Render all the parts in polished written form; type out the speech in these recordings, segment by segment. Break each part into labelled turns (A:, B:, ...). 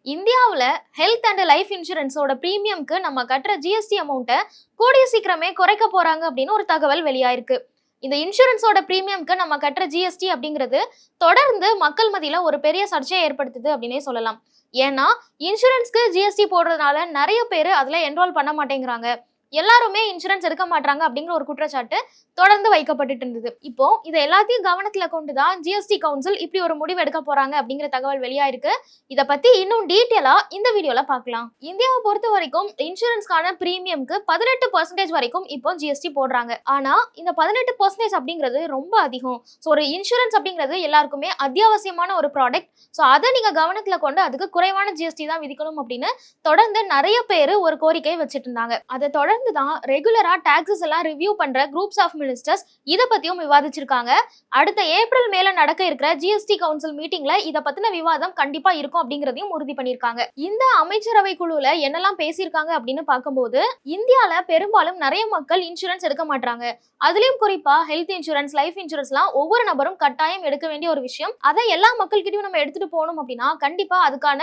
A: இந்தியாவுல health and life இன்சூரன்ஸோட பிரீமியம்க்கு நம்ம கட்டுற ஜிஎஸ்டி அமௌண்ட்டை கூடிய சீக்கிரமே குறைக்க போறாங்க அப்படின்னு ஒரு தகவல் வெளியாயிருக்கு. இந்த இன்சூரன்ஸோட பிரீமியம்க்கு நம்ம கட்டுற ஜிஎஸ்டி அப்படிங்கிறது தொடர்ந்து மக்கள் மத்தியில ஒரு பெரிய சர்ச்சையை ஏற்படுத்துது அப்படின்னே சொல்லலாம். ஏன்னா இன்சூரன்ஸ்க்கு ஜிஎஸ்டி போடுறதுனால நிறைய பேர் அதுல என்ரோல் பண்ண மாட்டேங்கிறாங்க, எல்லாருமே இன்சூரன்ஸ் எடுக்க மாட்டாங்க அப்படிங்கிற ஒரு குற்றச்சாட்டு தொடர்ந்து வைக்கப்பட்டு இருந்தது. இப்போ இதை எல்லாத்தையும் கவனத்துல கொண்டுதான் ஜிஎஸ்டி கவுன்சில் இப்படி ஒரு முடிவு எடுக்க போறாங்க அப்படிங்கிற தகவல் வெளியாயிருக்கு. இதை பத்தி இன்னும் டீட்டெயிலா இந்த வீடியோல பார்க்கலாம். இந்தியாவை பொறுத்த வரைக்கும் இன்சூரன்ஸ்க்கான பிரீமியம்க்கு 18% வரைக்கும் இப்போ ஜிஎஸ்டி போடுறாங்க. ஆனா இந்த 18% அப்படிங்கிறது ரொம்ப அதிகம். ஸோ ஒரு இன்சூரன்ஸ் அப்படிங்கிறது எல்லாருக்குமே அத்தியாவசியமான ஒரு ப்ராடக்ட். ஸோ அதை நீங்க கவனத்துல கொண்டு அதுக்கு குறைவான ஜிஎஸ்டி தான் விதிக்கணும் அப்படின்னு தொடர்ந்து நிறைய பேர் ஒரு கோரிக்கை வச்சுட்டு இருந்தாங்க. அதை தொடர்ந்து தான் ரெகுலரா டாக்ஸஸ் எல்லாம் ரிவ்யூ பண்ற குரூப்ஸ் ஆஃப் மினிஸ்டர்ஸ் இதை பத்தியும் விவாதிச்சிருக்காங்க. அடுத்த ஏப்ரல் மேல நடக்க இருக்கிற ஜிஎஸ்டி கவுன்சில் மீட்டிங்ல இதை பத்தின விவாதம் கண்டிப்பா இருக்கும் அப்படிங்கறதையும் உறுதி பண்ணிருக்காங்க. இந்த அமைச்சரவை குழுல என்னெல்லாம் பேசியிருக்காங்க அப்படின்னு பார்க்கும்போது இந்தியால பெரும்பாலும் நிறைய மக்கள் இன்சூரன்ஸ் எடுக்க மாட்டாங்க. அதுலயும் குறிப்பா ஹெல்த் இன்சூரன்ஸ், லைஃப் இன்சூரன்ஸ்லாம் ஒவ்வொரு நபரும் கட்டாயம் எடுக்க வேண்டிய ஒரு விஷயம். அதை எல்லா மக்கள்கிட்டயும் நம்ம எடுத்துட்டு போகணும் அப்படின்னா கண்டிப்பா அதுக்கான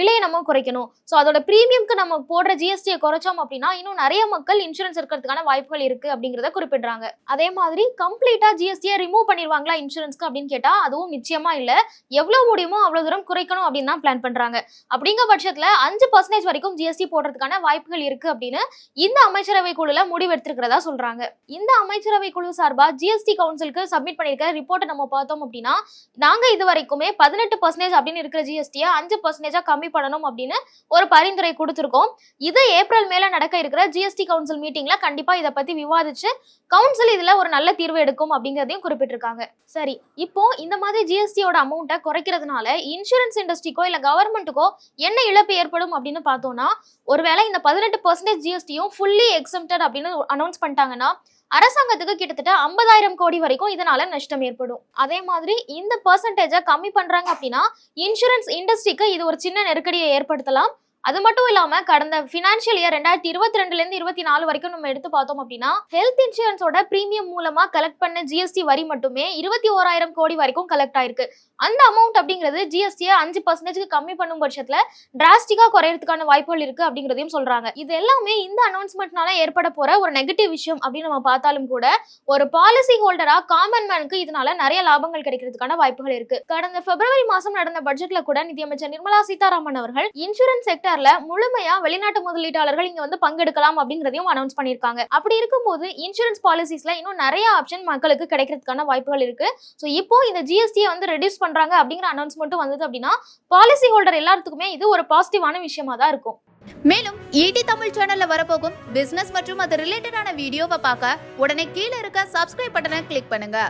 A: விலையை நம்ம குறைக்கணும். ஸோ அதோட பிரீமியம்க்கு நம்ம போடுற ஜிஎஸ்டியை குறைச்சோம் அப்படின்னா இன்னும் நிறைய மக்கள் இன்சூரன்ஸ் இருக்கிறதுக்கான வாய்ப்புகள் இருக்கு அப்படிங்கறத குறிப்பிடுறாங்க. அதே மாதிரி கம்ப்ளீட்டா ஜிஎஸ்டியை ரிமூவ் பண்ணிடுவாங்களா இன்சூரன்ஸ்க்கு அப்படின்னு கேட்டா அதுவும் நிச்சயமா இல்ல. எவ்வளவு முடியுமோ அவ்வளவு தூரம் குறைக்கணும் அப்படின்னு தான் பிளான் பண்றாங்க. அப்படிங்கிற பட்சத்துல 5% வரைக்கும் ஜிஎஸ்டி போடுறதுக்கான வாய்ப்புகள் இருக்கு அப்படின்னு இந்த அமைச்சரவை குழுல முடிவெடுத்திருக்கிறதா சொல்றாங்க. இந்த அமைச்சரவை குழு சார்பா ஜிஎஸ்டி கவுன்சிலுக்கு சப்மிட் பண்ணிருக்கிற ரிப்போர்ட்டை நம்ம பார்த்தோம் அப்படின்னா நாங்க இது வரைக்குமே 18% அப்படின்னு இருக்கிற ஜிஎஸ்டியை 5% கம்மி பண்ணணும் அப்படின்னு ஒரு பரிந்துரை கொடுத்திருக்கோம். இது ஏப்ரல் மேல நடக்க இருக்கிற ஜிஎஸ்டி கவுன்சில் மீட்டிங்ல கண்டிப்பா இதை பத்தி விவாதிச்சு கவுன்சில் இதுல ஒரு நல்ல தீர்வு எடுக்கும் அப்படிங்கறதையும் குறிப்பிட்டிருக்காங்க. சரி, இப்போ இந்த மாதிரி ஜிஎஸ்டியோட அமௌண்ட்டை குறைக்கிறதுனால இன்சூரன்ஸ் இண்டஸ்ட்ரிக்கோ இல்ல கவர்மெண்ட்டுக்கோ என்ன இழப்பு ஏற்படும் அப்படின்னு பார்த்தோம்னா, ஒருவேளை இந்த 18% ஜிஎஸ்டியும் ஃபுல்லி எக்ஸம்ப்டட் அப்படின்னு அனௌன்ஸ் பண்ணிட்டாங்கன்னா அரசாங்கத்துக்கு கிட்டத்தட்ட 50,000 கோடி வரைக்கும் இதனால நஷ்டம் ஏற்படும். அதே மாதிரி இந்த பெர்சன்டேஜை கம்மி பண்றாங்க அப்படின்னா இன்சூரன்ஸ் இண்டஸ்ட்ரிக்கு இது ஒரு சின்ன நெருக்கடியை ஏற்படுத்தலாம். அது மட்டும் இல்லாம கடந்த பினான்சியல் இயர் 2022 இருந்து 24 வரைக்கும் நம்ம எடுத்து பார்த்தோம் அப்படின்னா ஹெல்த் இன்சூரன்ஸோட பிரீமியம் மூலமா கலெக்ட் பண்ண ஜிஎஸ்டி வரி மட்டுமே 21,000 கோடி வரைக்கும் கலெக்ட் ஆயிருக்கு. அந்த அமௌண்ட் அப்படிங்கிறது ஜிஎஸ்டியை 5% கம்மி பண்ணும் பட்சத்துல டிராஸ்டிக்கா குறையறதுக்கான வாய்ப்புகள் இருக்கு அப்படிங்கிறதையும் சொல்றாங்க. இது எல்லாமே இந்த அனௌன்ஸ்மெண்ட்னால ஏற்பட போற ஒரு நெகட்டிவ் விஷயம் அப்படின்னு நம்ம பார்த்தாலும் கூட ஒரு பாலிசி ஹோல்டரா காமன் மேனுக்கு இதனால நிறைய லாபங்கள் கிடைக்கிறதுக்கான வாய்ப்புகள் இருக்கு. கடந்த பிப்ரவரி மாசம் நடந்த பட்ஜெட்ல கூட நிதியமைச்சர் நிர்மலா சீதாராமன் அவர்கள் இன்சூரன்ஸ் செக்டர்ல முழுமையா வெளிநாட்டு முதலீட்டாளர்கள் இங்க வந்து பங்கெடுக்கலாம் அப்படிங்கறதையும் அனௌன்ஸ் பண்ணிருக்காங்க. அப்படி இருக்கும்போது இன்சூரன்ஸ் பாலிசிஸ்ல இன்னும் நிறைய ஆப்ஷன் மக்களுக்கு கிடைக்கிறதுக்கான வாய்ப்புகள் இருக்கு. சோ இப்போ இந்த ஜிஎஸ்டியை வந்து ரெடியூஸ் பண்றாங்க அப்படிங்கிற அனௌன்ஸ்மெண்ட்டும் வந்தது அப்படின்னா பாலிசி ஹோல்டர் எல்லாத்துக்குமே இது ஒரு பாசிட்டிவான விஷயமா தான் இருக்கும்.
B: மேலும் ஈடி தமிழ் சேனல்ல வரப்போகும் பிசினஸ் மற்றும் அது ரிலேட்டடான வீடியோவை பார்க்க உடனே கீழே இருக்க சப்ஸ்கிரைப் பட்டனை கிளிக் பண்ணுங்க.